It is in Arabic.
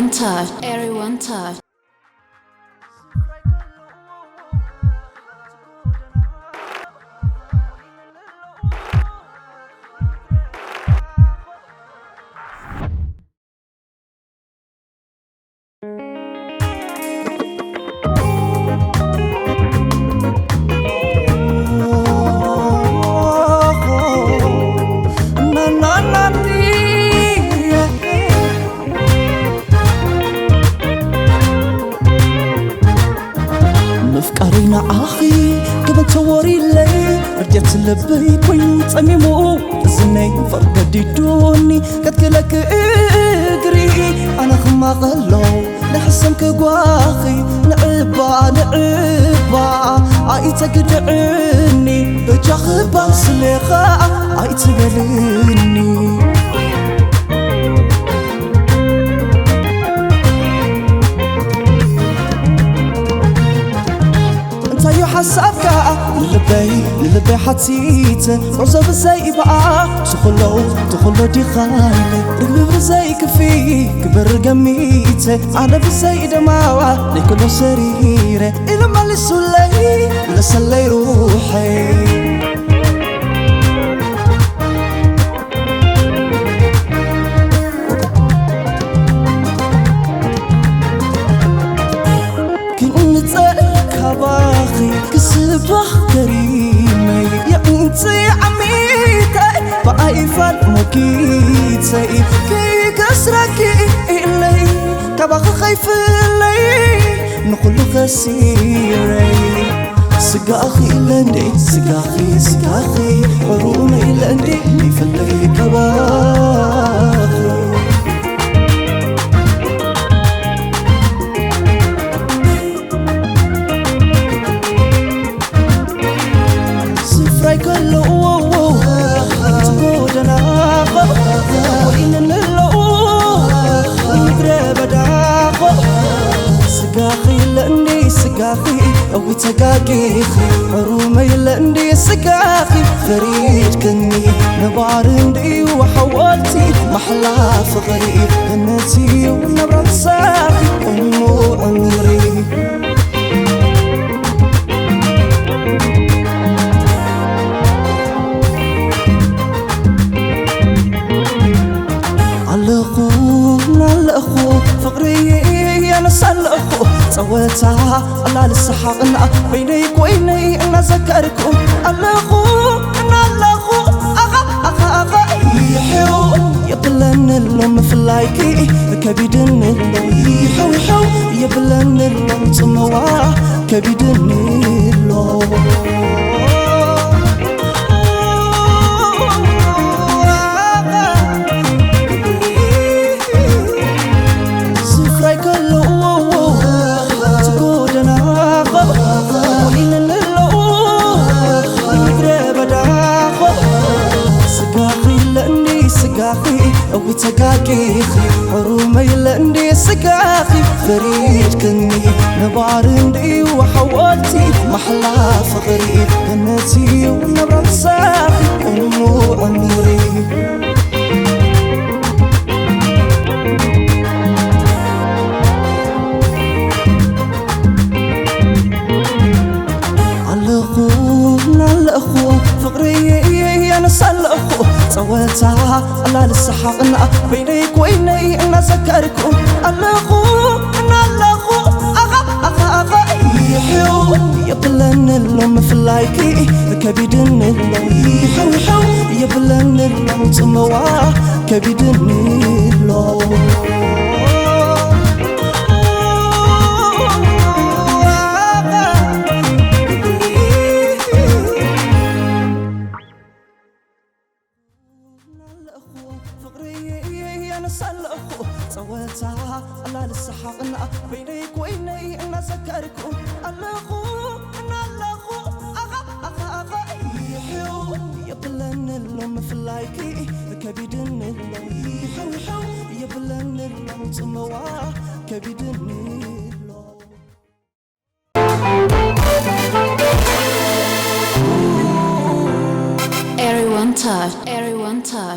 Everyone touch. مفكرينا أخي كما توري لي رجعت لبي كوين تميمو زني فردي دوني كتكلك اجري أنا خما غلو لحسن كواخي نعبا عايتك دعني جاخبا سليخا عايتك ليني حسابك للبي حتيت عزب زي بقى تخلو دي خايلة رقب زي كفي كبر قميت أنا بزي دماوة لكل سريرة إذا ما لسولي لسلي روحي باخي كسبح كريمي يا انتي عميتي بأيفات مكيتي كي كسركي إلي كباخ خايف لي نقول غسيري سقاخي لندي سقاخي ورومي لندي لفلي كباخي سقاخي أو تقاقيخي حرومي لندي سقاخي فريد كني نبارندي وحوالتي محلا فغري هنتي ونبرد ساخي أمو عمري على فقري أنا سألأخو سويتها الله للسحقنا بينيك ويني أنا ذكركم الأخو أخا يحيو يبلن اللوم في اللايكي كبيدن اللوم يحيو يبلن اللوم تمواه كبيدن اللوم أو تقاقيخي حرومي لندي سقاخي فريد كني نبارندي وحوالتي محلا فغري هنتي ونبرد ساخي أمو عمري الأخو فقري أنا سألأخو سويتها الله للسحقنا بينيك ويني أنا ذكركم الأخو أخا يحيو يبلن اللوم في اللايكي كبيدن اللوم يحيو يبلن اللوم تمواه كبيدن اللوم أنا سألأخو سويتها الله للسحقنا بينيك ويني أنا ذكركم الأخو أخا يحيو يبلن اللوم في اللايكي كبيدن اللوم يحيو يبلن اللوم تمواه كبيدن اللوم Everyone touch.